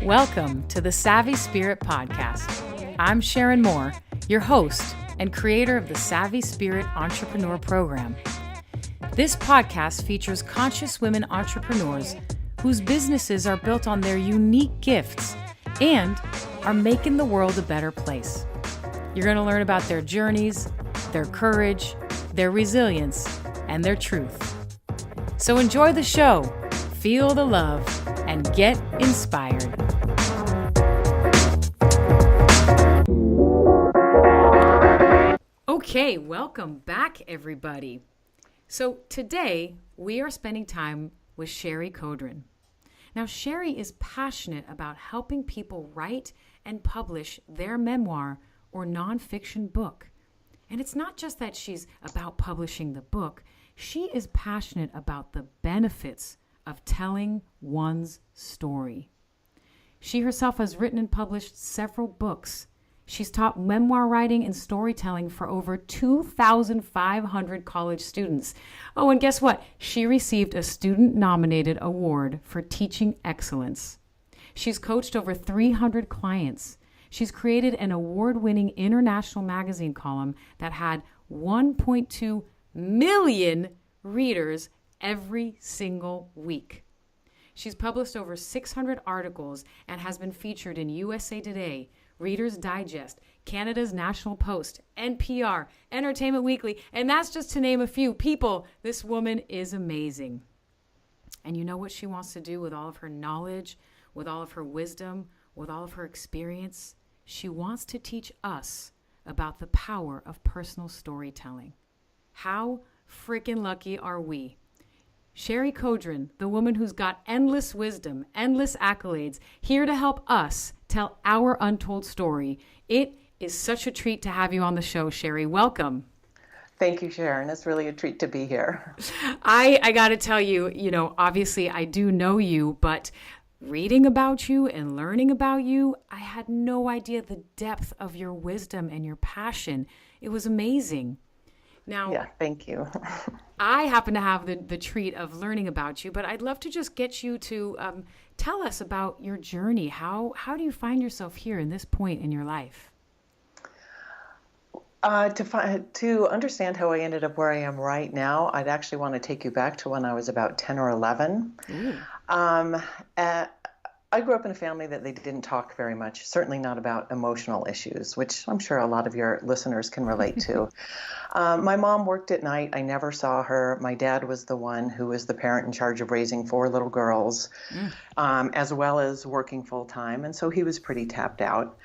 Welcome to the Savvy Spirit Podcast. I'm Sharon Moore, your host and creator of the Savvy Spirit Entrepreneur Program. This podcast features conscious women entrepreneurs whose businesses are built on their unique gifts and are making the world a better place. You're going to learn about their journeys, their courage, their resilience, and their truth. So enjoy the show, feel the love, and get inspired. Okay, welcome back, everybody. So today we are spending time with Shari Caudron. Now, Shari is passionate about helping people write and publish their memoir or nonfiction book. And it's not just that she's about publishing the book. She is passionate about the benefits of telling one's story. She herself has written and published several books. She's taught memoir writing and storytelling for over 2,500 college students. Oh, and guess what? She received a student-nominated award for teaching excellence. She's coached over 300 clients. She's created an award-winning international magazine column that had 1.2 million readers every single week. She's published over 600 articles and has been featured in USA Today, Reader's Digest, Canada's National Post, NPR, Entertainment Weekly, and that's just to name a few. People, this woman is amazing. And you know what she wants to do with all of her knowledge, with all of her wisdom, with all of her experience? She wants to teach us about the power of personal storytelling. How freaking lucky are we? Shari Caudron, the woman who's got endless wisdom, endless accolades, here to help us tell our untold story. It is such a treat to have you on the show, Shari. Welcome. Thank you, Sharon. It's really a treat to be here. I got to tell you, obviously I do know you, but reading about you and learning about you, I had no idea the depth of your wisdom and your passion. It was amazing. Now, yeah, thank you. I happen to have the treat of learning about you, but I'd love to just get you to tell us about your journey. How do you find yourself here in this point in your life? To understand how I ended up where I am right now, I'd actually want to take you back to when I was about 10 or 11. I grew up in a family that they didn't talk very much, certainly not about emotional issues, which I'm sure a lot of your listeners can relate to. My mom worked at night. I never saw her. My dad was the one who was the parent in charge of raising 4 little girls, as well as working full time. And so he was pretty tapped out.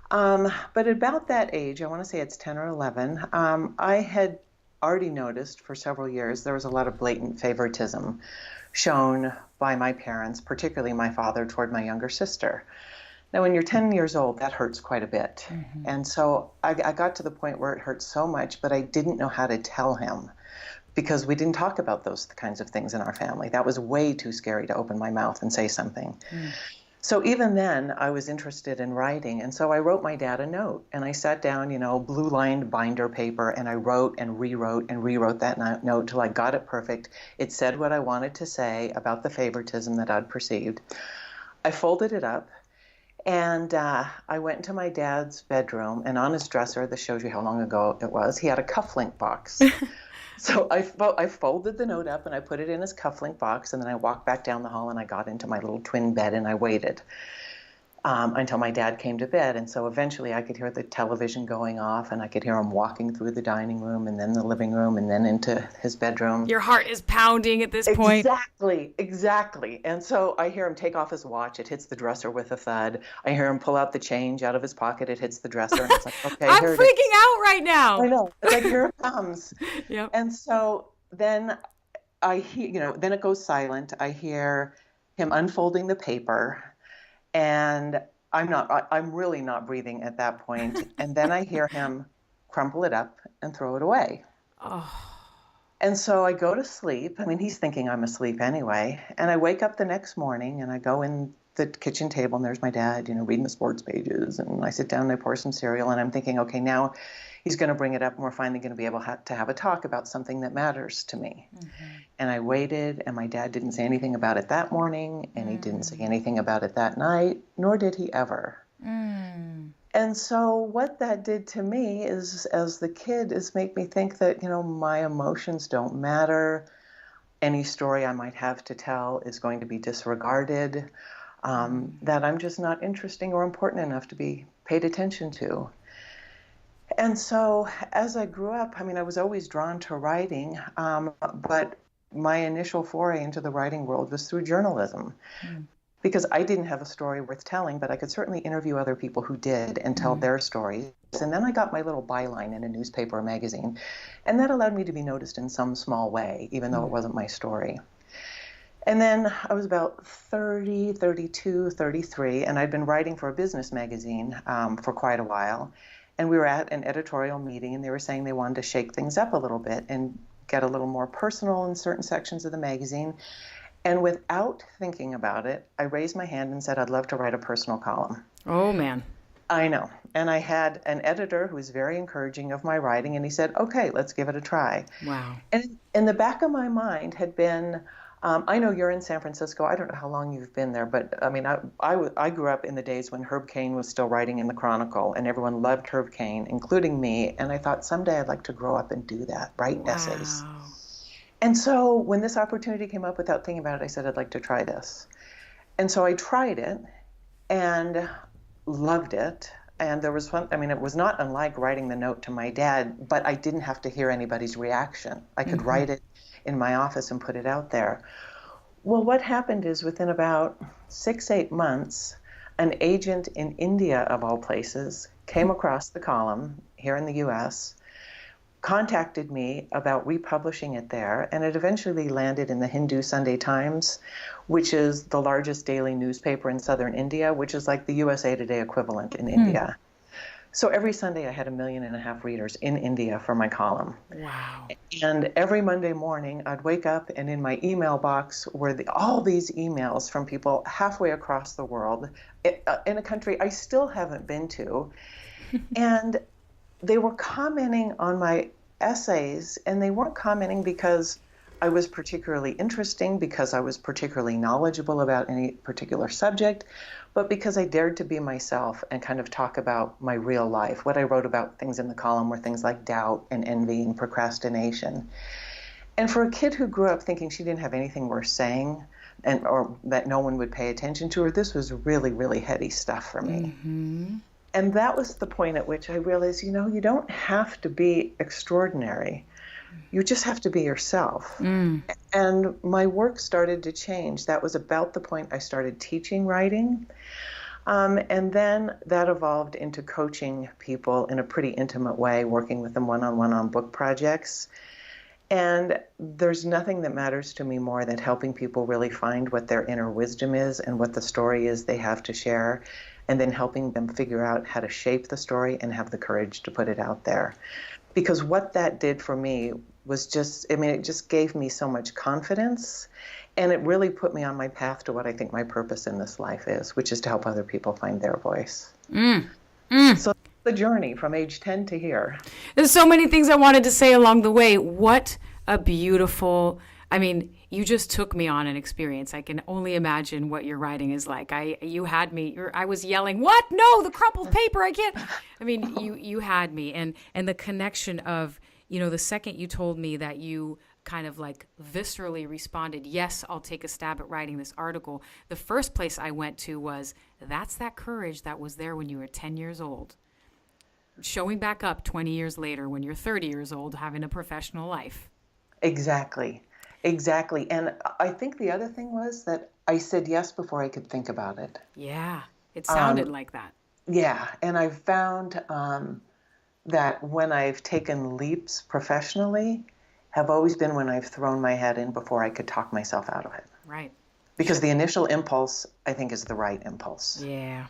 But at about that age, I want to say it's 10 or 11, I had already noticed for several years there was a lot of blatant favoritism shown by my parents, particularly my father, toward my younger sister. Now, when you're 10 years old, that hurts quite a bit. Mm-hmm. And so I got to the point where it hurt so much, but I didn't know how to tell him because we didn't talk about those kinds of things in our family. That was way too scary to open my mouth and say something. So even then, I was interested in writing, and so I wrote my dad a note, and I sat down, blue-lined binder paper, and I wrote and rewrote that note till I got it perfect. It said what I wanted to say about the favoritism that I'd perceived. I folded it up, and I went into my dad's bedroom, and on his dresser, this shows you how long ago it was, he had a cufflink box. So I folded the note up and I put it in his cufflink box, and then I walked back down the hall and I got into my little twin bed and I waited until my dad came to bed. And so eventually I could hear the television going off and I could hear him walking through the dining room and then the living room and then into his bedroom. Your heart is pounding at this point. Exactly. And so I hear him take off his watch. It hits the dresser with a thud. I hear him pull out the change out of his pocket. It hits the dresser. And it's like, okay, I'm freaking out right now. I know. It's like, here it comes. Yep. And so then I hear, then it goes silent. I hear him unfolding the paper, and I'm really not breathing at that point. And then I hear him crumple it up and throw it away. Oh. And so I go to sleep. I mean, he's thinking I'm asleep anyway. And I wake up the next morning and I go in the kitchen table, and there's my dad, reading the sports pages. And I sit down and I pour some cereal, and I'm thinking, okay, now he's going to bring it up, and we're finally going to be able to have a talk about something that matters to me. Mm-hmm. And I waited, and my dad didn't say anything about it that morning, and he didn't say anything about it that night, nor did he ever. And so what that did to me is, as the kid, is make me think that, my emotions don't matter. Any story I might have to tell is going to be disregarded, that I'm just not interesting or important enough to be paid attention to. And so as I grew up, I was always drawn to writing, but my initial foray into the writing world was through journalism. Because I didn't have a story worth telling, but I could certainly interview other people who did and tell their stories. And then I got my little byline in a newspaper or magazine, and that allowed me to be noticed in some small way, even though it wasn't my story. And then I was about 30, 32, 33, and I'd been writing for a business magazine for quite a while. And we were at an editorial meeting, and they were saying they wanted to shake things up a little bit and get a little more personal in certain sections of the magazine. And without thinking about it, I raised my hand and said, I'd love to write a personal column. Oh, man. I know. And I had an editor who was very encouraging of my writing, and he said, okay, let's give it a try. Wow. And in the back of my mind had been, I know you're in San Francisco. I don't know how long you've been there, but I grew up in the days when Herb Caen was still writing in the Chronicle, and everyone loved Herb Caen, including me. And I thought someday I'd like to grow up and do that, write essays. And so when this opportunity came up, without thinking about it, I said, I'd like to try this. And so I tried it and loved it. And there was fun. It was not unlike writing the note to my dad, but I didn't have to hear anybody's reaction. I could write it in my office and put it out there. Well, what happened is within about 6-8 months, an agent in India, of all places, came across the column here in the U.S., contacted me about republishing it there, and it eventually landed in the Hindu Sunday Times, which is the largest daily newspaper in southern India, which is like the USA Today equivalent in India. So every Sunday I had 1.5 million readers in India for my column. Wow. And every Monday morning I'd wake up, and in my email box were all these emails from people halfway across the world in a country I still haven't been to. And they were commenting on my essays, and they weren't commenting because I was particularly interesting, because I was particularly knowledgeable about any particular subject, but because I dared to be myself and kind of talk about my real life. What I wrote about things in the column were things like doubt and envy and procrastination. And for a kid who grew up thinking she didn't have anything worth saying, or that no one would pay attention to her, this was really, really heady stuff for me. And that was the point at which I realized, you don't have to be extraordinary. You just have to be yourself. And my work started to change. That was about the point I started teaching writing. And then that evolved into coaching people in a pretty intimate way, working with them one-on-one on book projects. And there's nothing that matters to me more than helping people really find what their inner wisdom is and what the story is they have to share, and then helping them figure out how to shape the story and have the courage to put it out there. Because what that did for me was just, it just gave me so much confidence, and it really put me on my path to what I think my purpose in this life is, which is to help other people find their voice. So the journey from age 10 to here. There's so many things I wanted to say along the way. What a beautiful, you just took me on an experience. I can only imagine what your writing is like. You had me. I was yelling, "What? No, the crumpled paper! I can't." You had me, and the connection of, the second you told me that you kind of like viscerally responded, "Yes, I'll take a stab at writing this article." The first place I went to was, that's that courage that was there when you were 10 years old, showing back up 20 years later when you're 30 years old, having a professional life. Exactly. And I think the other thing was that I said yes before I could think about it. Yeah, it sounded like that. Yeah, and I've found that when I've taken leaps professionally have always been when I've thrown my head in before I could talk myself out of it. Right. Because the initial impulse, I think, is the right impulse. Yeah.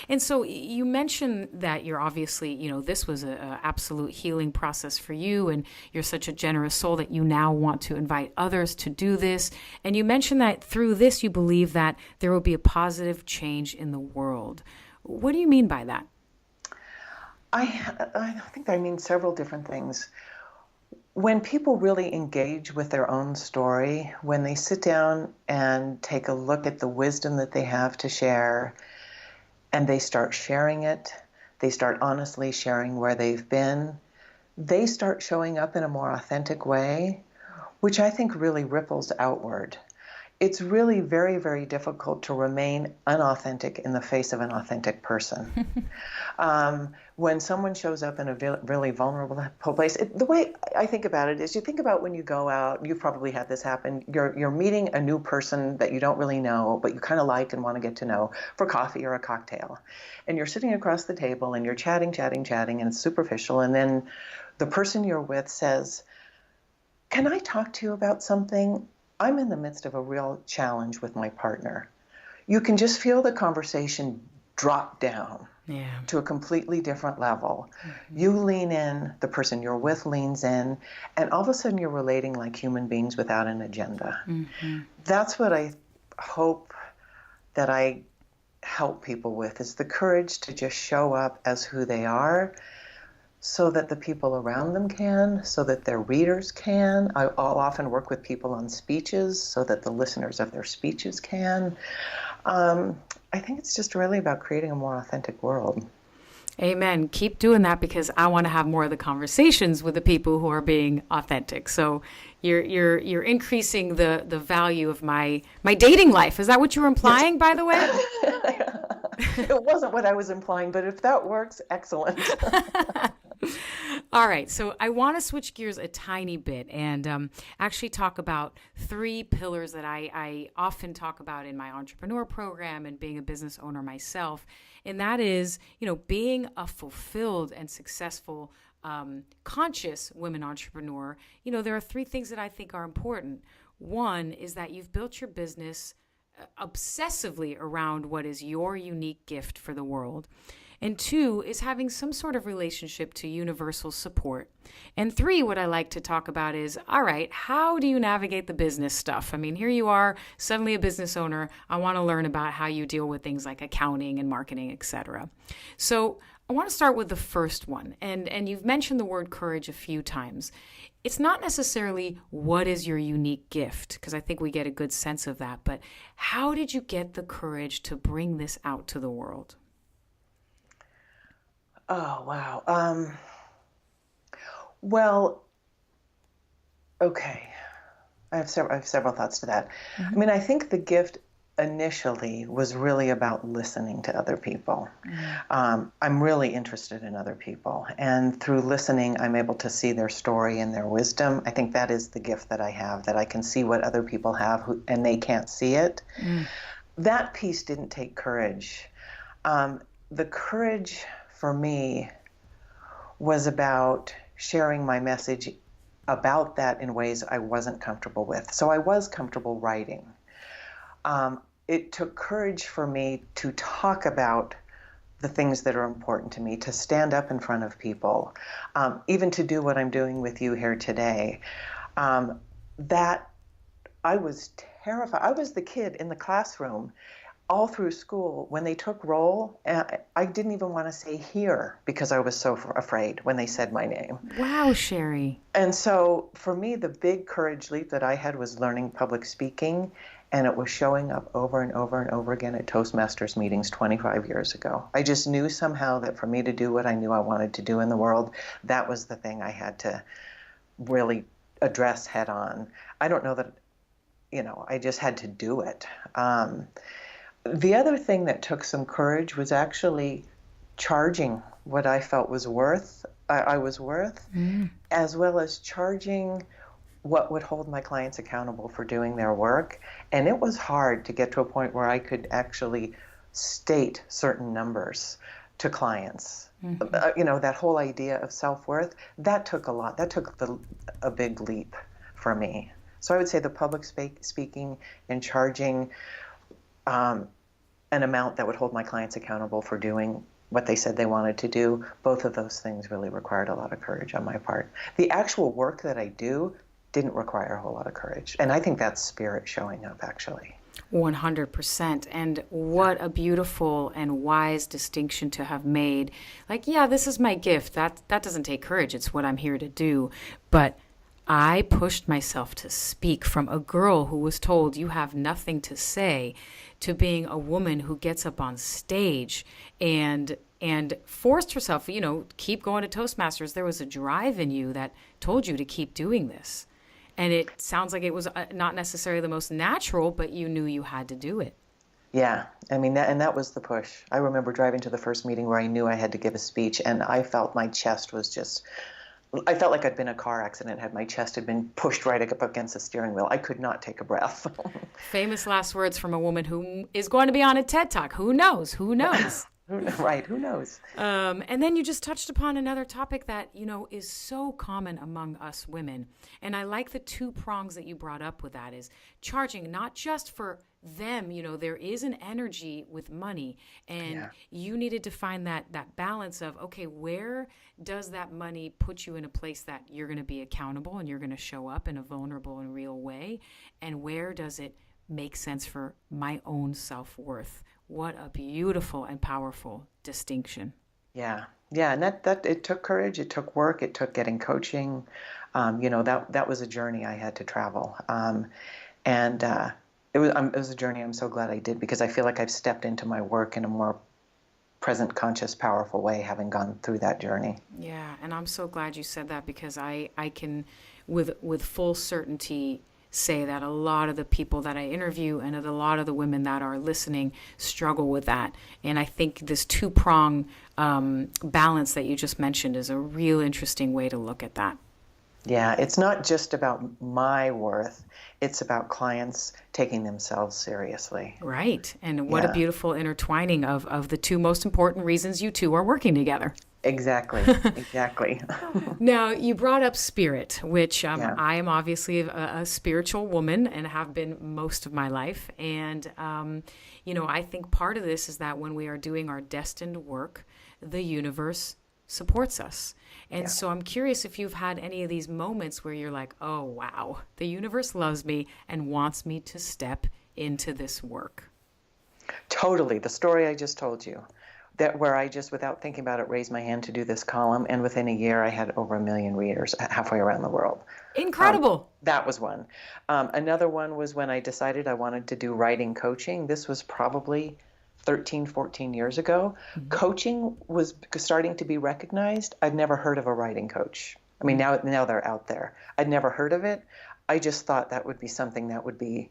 And so you mentioned that you're obviously, this was a absolute healing process for you, and you're such a generous soul that you now want to invite others to do this. And you mentioned that through this, you believe that there will be a positive change in the world. What do you mean by that? I think I mean several different things. When people really engage with their own story, when they sit down and take a look at the wisdom that they have to share, and they start sharing it, they start honestly sharing where they've been, they start showing up in a more authentic way, which I think really ripples outward. It's really very, very difficult to remain unauthentic in the face of an authentic person. When someone shows up in a really vulnerable place, the way I think about it is, you think about when you go out, you've probably had this happen, you're meeting a new person that you don't really know, but you kind of like and want to get to know for coffee or a cocktail. And you're sitting across the table and you're chatting, and it's superficial. And then the person you're with says, "Can I talk to you about something? I'm in the midst of a real challenge with my partner." You can just feel the conversation drop down to a completely different level. Mm-hmm. You lean in, the person you're with leans in, and all of a sudden you're relating like human beings without an agenda. Mm-hmm. That's what I hope that I help people with, is the courage to just show up as who they are, so that the people around them can, so that their readers can. I'll often work with people on speeches so that the listeners of their speeches can. I think it's just really about creating a more authentic world. Amen. Keep doing that, because I want to have more of the conversations with the people who are being authentic. So you're increasing the value of my dating life. Is that what you were implying, by the way? It wasn't what I was implying, but if that works, excellent. All right, so I want to switch gears a tiny bit and actually talk about 3 pillars that I often talk about in my entrepreneur program and being a business owner myself. And that is, being a fulfilled and successful, conscious women entrepreneur. There are 3 things that I think are important. One is that you've built your business obsessively around what is your unique gift for the world. And 2 is having some sort of relationship to universal support. And 3, what I like to talk about is, all right, how do you navigate the business stuff? I mean, here you are, suddenly a business owner. I want to learn about how you deal with things like accounting and marketing, etc. So I want to start with the first one. And you've mentioned the word courage a few times. It's not necessarily what is your unique gift, because I think we get a good sense of that. But how did you get the courage to bring this out to the world? Oh, wow. Well, okay. I have several thoughts to that. Mm-hmm. I mean, I think the gift initially was really about listening to other people. Mm-hmm. I'm really interested in other people. And through listening, I'm able to see their story and their wisdom. I think that is the gift that I have, that I can see what other people have and they can't see it. Mm. That piece didn't take courage. The courage for me was about sharing my message about that in ways I wasn't comfortable with. So I was comfortable writing. It took courage for me to talk about the things that are important to me, to stand up in front of people, even to do what I'm doing with you here today. That I was terrified. I was the kid in the classroom all through school. When they took roll, I didn't even want to say here because I was so afraid when they said my name. Wow, Shari. And so for me, the big courage leap that I had was learning public speaking, and it was showing up over and over and over again at Toastmasters meetings 25 years ago. I just knew somehow that for me to do what I knew I wanted to do in the world, that was the thing I had to really address head on. I don't know that, I just had to do it. The other thing that took some courage was actually charging what I felt was I was worth, as well as charging what would hold my clients accountable for doing their work. And it was hard to get to a point where I could actually state certain numbers to clients. Mm-hmm. That whole idea of self-worth, that took a lot. That took a big leap for me. So I would say the public speaking and charging an amount that would hold my clients accountable for doing what they said they wanted to do. Both of those things really required a lot of courage on my part. The actual work that I do didn't require a whole lot of courage. And I think that's spirit showing up, actually. 100%. And what a beautiful and wise distinction to have made. Like, yeah, this is my gift. That doesn't take courage. It's what I'm here to do. But I pushed myself to speak, from a girl who was told you have nothing to say to being a woman who gets up on stage and forced herself, keep going to Toastmasters. There was a drive in you that told you to keep doing this. And it sounds like it was not necessarily the most natural, but you knew you had to do it. Yeah, I mean, that was the push. I remember driving to the first meeting where I knew I had to give a speech, and I felt my chest was just, I felt like I'd been in a car accident, my chest had been pushed right up against the steering wheel. I could not take a breath. Famous last words from a woman who is going to be on a TED Talk. Who knows? Who knows? Right, who knows? And then you just touched upon another topic that, is so common among us women. And I like the two prongs that you brought up with that is charging, not just for them, there is an energy with money, and you needed to find that balance of, okay, where does that money put you in a place that you're going to be accountable and you're going to show up in a vulnerable and real way? And where does it make sense for my own self-worth? What a beautiful and powerful distinction. Yeah. And that it took courage, it took work, it took getting coaching. That was a journey I had to travel. It was a journey I'm so glad I did, because I feel like I've stepped into my work in a more present, conscious, powerful way, having gone through that journey. Yeah, and I'm so glad you said that, because I can, with full certainty, say that a lot of the people that I interview and a lot of the women that are listening struggle with that. And I think this two-prong balance that you just mentioned is a real interesting way to look at that. Yeah, it's not just about my worth. It's about clients taking themselves seriously. Right. And what a beautiful intertwining of the two most important reasons you two are working together. Exactly. Now, you brought up spirit, which I am obviously a spiritual woman and have been most of my life. And, I think part of this is that when we are doing our destined work, the universe supports us. And so I'm curious if you've had any of these moments where you're like, oh, wow, the universe loves me and wants me to step into this work. Totally. The story I just told you, that where I just, without thinking about it, raised my hand to do this column. And within a year, I had over 1 million readers halfway around the world. Incredible. That was one. Another one was when I decided I wanted to do writing coaching. This was probably 13, 14 years ago. Mm-hmm. Coaching was starting to be recognized. I'd never heard of a writing coach. I mean, now they're out there. I'd never heard of it. I just thought that would be something that would be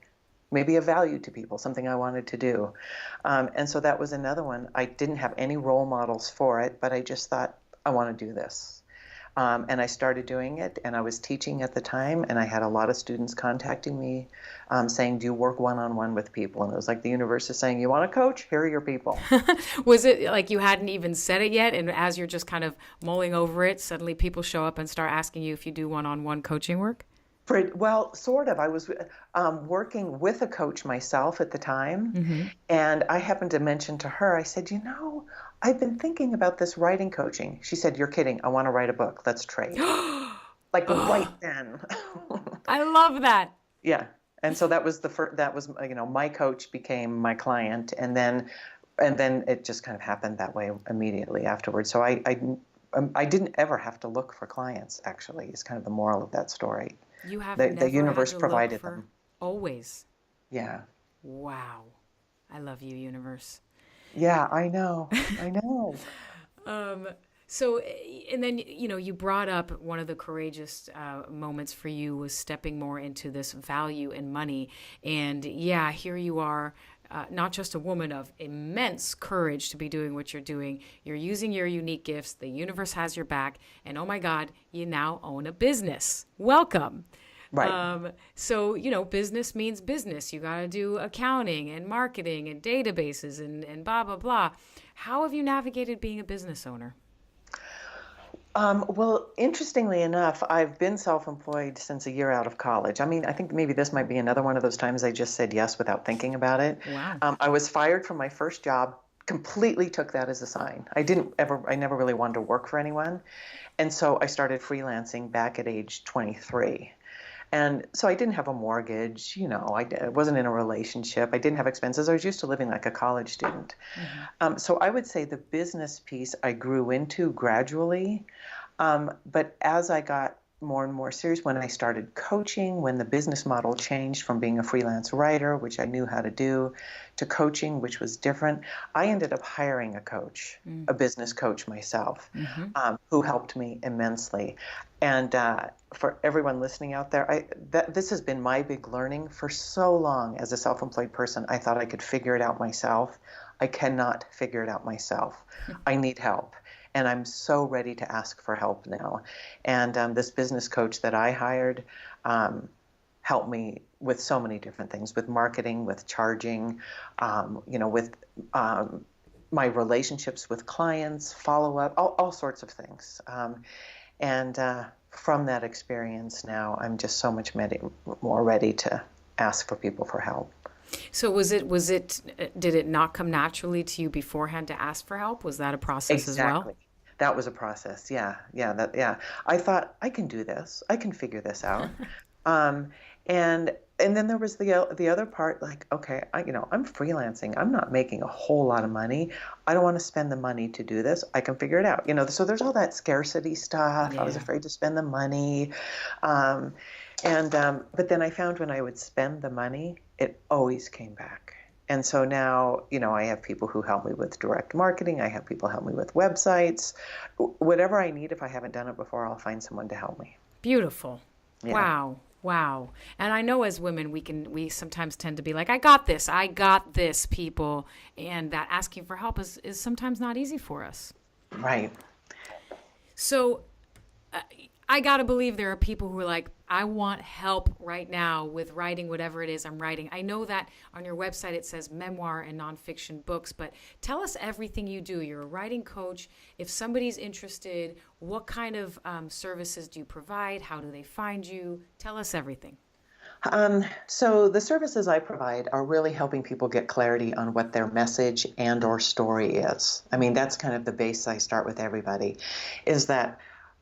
maybe a value to people, something I wanted to do. And so that was another one. I didn't have any role models for it, but I just thought, I want to do this. And I started doing it, and I was teaching at the time, and I had a lot of students contacting me saying, do you work one-on-one with people? And it was like the universe is saying, you want a coach? Here are your people. Was it like you hadn't even said it yet, and as you're just kind of mulling over it, suddenly people show up and start asking you if you do one-on-one coaching work? Well, sort of. I was working with a coach myself at the time, and I happened to mention to her, I said, I've been thinking about this writing coaching. She said, you're kidding. I want to write a book. Let's trade. Like right then. I love that. Yeah. And so that was my coach became my client, and then it just kind of happened that way immediately afterwards. So I didn't ever have to look for clients, actually, is kind of the moral of that story. You have the universe provided them. Always. Yeah. Wow. I love you, universe. Yeah, I know. So, and then, you brought up one of the courageous moments for you was stepping more into this value and money. And yeah, here you are, not just a woman of immense courage to be doing what you're doing. You're using your unique gifts. The universe has your back. And oh my God, you now own a business. Welcome. Right. So, business means business. You got to do accounting and marketing and databases and blah, blah, blah. How have you navigated being a business owner? Well, interestingly enough, I've been self-employed since a year out of college. I mean, I think maybe this might be another one of those times I just said yes without thinking about it. Wow. I was fired from my first job, completely took that as a sign. I never really wanted to work for anyone. And so I started freelancing back at age 23. And so I didn't have a mortgage, I wasn't in a relationship. I didn't have expenses. I was used to living like a college student. Hmm. So I would say the business piece I grew into gradually. But as I got more and more serious, when I started coaching, when the business model changed from being a freelance writer, which I knew how to do, to coaching, which was different, I ended up hiring a coach, a business coach myself, Mm-hmm. who helped me immensely. And for everyone listening out there, this has been my big learning for so long as a self-employed person. I thought I could figure it out myself. I cannot figure it out myself. I need help. And I'm so ready to ask for help now. And this business coach that I hired helped me with so many different things, with marketing, with charging, with my relationships with clients, follow up, all sorts of things. And from that experience now, I'm just so much more ready to ask for people for help. So did it not come naturally to you beforehand to ask for help? Was that a process as well? Exactly. That was a process. Yeah, yeah, I thought I can do this. I can figure this out. Um, and then there was the other part, like, okay, I'm freelancing. I'm not making a whole lot of money. I don't want to spend the money to do this. I can figure it out. So there's all that scarcity stuff. I was Yeah. afraid to spend the money. Um, but then I found when I would spend the money, it always came back. And so now, I have people who help me with direct marketing. I have people help me with websites. Whatever I need, if I haven't done it before, I'll find someone to help me. Beautiful. Yeah. Wow. Wow. And I know as women we sometimes tend to be like, I got this, people. And that asking for help is sometimes not easy for us. Right. So I gotta believe there are people who are like, I want help right now with writing whatever it is I'm writing. I know that on your website it says memoir and nonfiction books, but tell us everything you do. You're a writing coach. If somebody's interested, what kind of services do you provide? How do they find you? Tell us everything. So the services I provide are really helping people get clarity on what their message and or story is. I mean, that's kind of the base I start with everybody, is that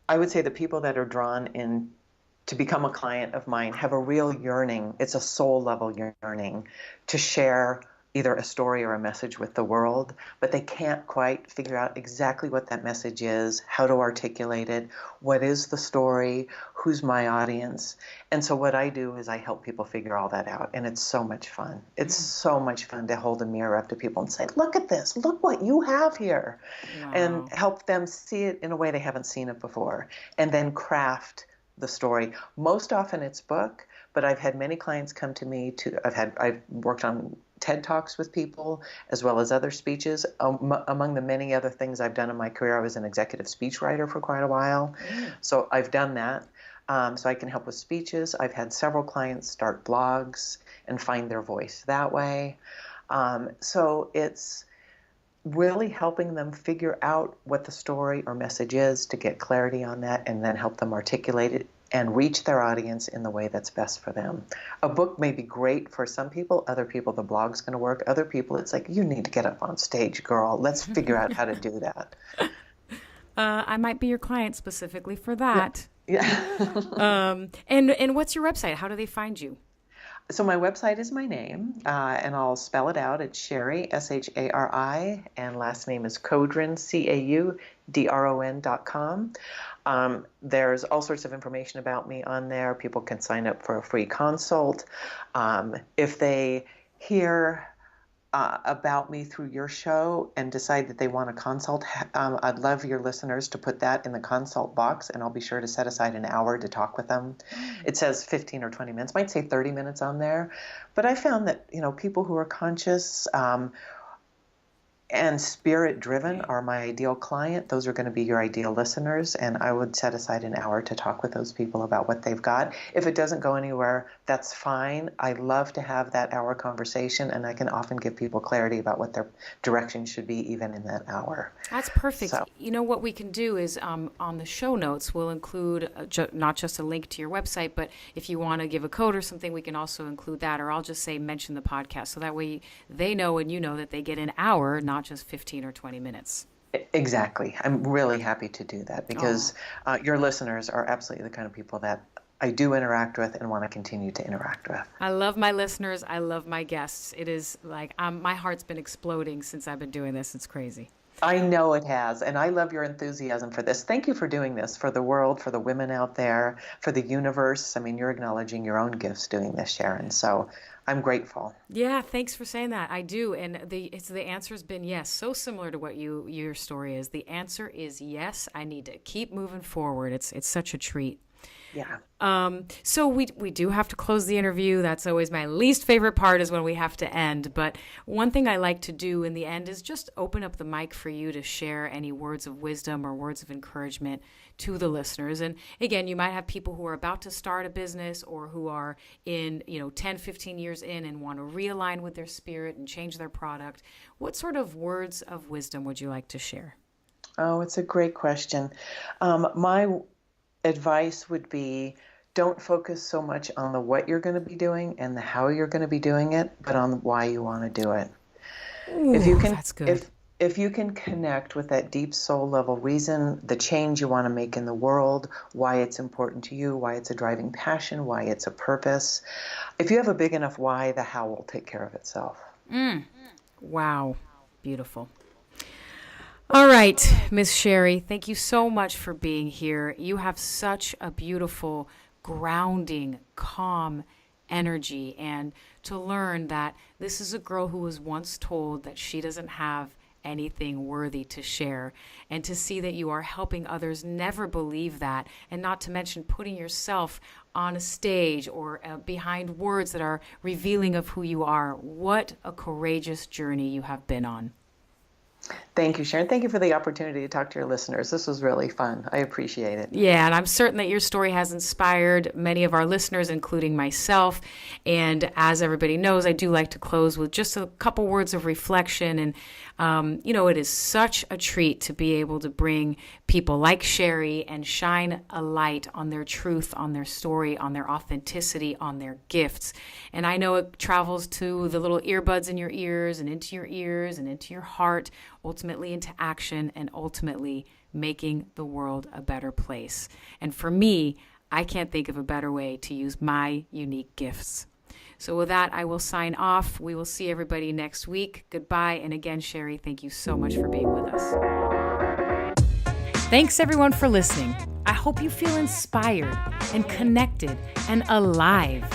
I would say the people that are drawn in to become a client of mine have a real yearning. It's a soul level yearning to share either a story or a message with the world, but they can't quite figure out exactly what that message is, how to articulate it, what is the story, who's my audience. And so what I do is I help people figure all that out, and it's so much fun. It's so much fun to hold a mirror up to people and say, look at this, look what you have here, and Wow. help them see it in a way they haven't seen it before, and then craft the story. Most often it's book, but I've had many clients come to me I've worked on TED Talks with people as well as other speeches. Among the many other things I've done in my career, I was an executive speechwriter for quite a while. So I've done that. So I can help with speeches. I've had several clients start blogs and find their voice that way. So it's really helping them figure out what the story or message is to get clarity on that and then help them articulate it and reach their audience in the way that's best for them. A book may be great for some people. Other people, the blog's going to work. Other people, it's like, you need to get up on stage, girl. Let's figure out how to do that. I might be your client specifically for Yeah. that. Yeah. And what's your website? How do they find you? So my website is my name, and I'll spell it out. It's Shari, Shari, and last name is Caudron, Caudron.com. There's all sorts of information about me on there. People can sign up for a free consult. If they hear about me through your show and decide that they want a consult, I'd love your listeners to put that in the consult box, and I'll be sure to set aside an hour to talk with them. It says 15 or 20 minutes, might say 30 minutes on there. But I found that, people who are conscious, and spirit driven are my ideal client. Those are going to be your ideal listeners. And I would set aside an hour to talk with those people about what they've got. If it doesn't go anywhere, that's fine. I love to have that hour conversation, and I can often give people clarity about what their direction should be even in that hour. That's perfect. So, You know what we can do is on the show notes, we'll include not just a link to your website, but if you want to give a code or something, we can also include that, or I'll just say mention the podcast. So that way they know and you know that they get an hour, not just 15 or 20 minutes. exactly. I'm really happy to do that because your listeners are absolutely the kind of people that I do interact with and want to continue to interact with. I love my listeners. I love my guests. It is like my heart's been exploding since I've been doing this. It's crazy. I know it has, and I love your enthusiasm for this. Thank you for doing this for the world, for the women out there, for the universe. I mean, you're acknowledging your own gifts doing this, Sharon, so I'm grateful. Yeah, thanks for saying that. I do, and the answer's been yes. So similar to what your story is. The answer is yes. I need to keep moving forward. It's such a treat. Yeah. So we do have to close the interview. That's always my least favorite part, is when we have to end. But one thing I like to do in the end is just open up the mic for you to share any words of wisdom or words of encouragement to the listeners. And again, you might have people who are about to start a business or who are in, 10, 15 years in and want to realign with their spirit and change their product. What sort of words of wisdom would you like to share? Oh, it's a great question. My advice would be, don't focus so much on the what you're going to be doing and the how you're going to be doing it, but on why you want to do it. Ooh, if you can, that's good. If you can connect with that deep soul level reason, the change you want to make in the world, why it's important to you, why it's a driving passion, why it's a purpose. If you have a big enough why, the how will take care of itself. Wow. Beautiful. All right, Miss Shari, thank you so much for being here. You have such a beautiful, grounding, calm energy. And to learn that this is a girl who was once told that she doesn't have anything worthy to share, and to see that you are helping others never believe that, and not to mention putting yourself on a stage or behind words that are revealing of who you are. What a courageous journey you have been on. Thank you, Sharon. Thank you for the opportunity to talk to your listeners. This was really fun. I appreciate it. Yeah, and I'm certain that your story has inspired many of our listeners, including myself. And as everybody knows, I do like to close with just a couple words of reflection. And, it is such a treat to be able to bring people like Shari and shine a light on their truth, on their story, on their authenticity, on their gifts. And I know it travels to the little earbuds in your ears and into your heart, ultimately into action, and ultimately making the world a better place. And for me, I can't think of a better way to use my unique gifts. So with that, I will sign off. We will see everybody next week. Goodbye. And again, Shari, thank you so much for being with us. Thanks everyone for listening. I hope you feel inspired and connected and alive.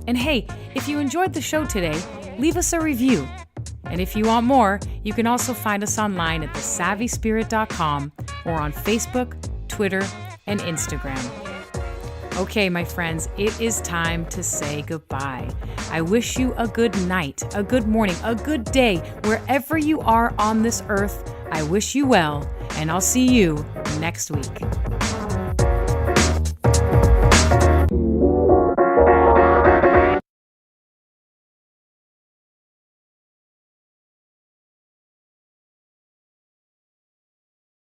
And hey, if you enjoyed the show today, leave us a review. And if you want more, you can also find us online at thesavvyspirit.com or on Facebook, Twitter, and Instagram. Okay, my friends, it is time to say goodbye. I wish you a good night, a good morning, a good day, wherever you are on this earth. I wish you well, and I'll see you next week.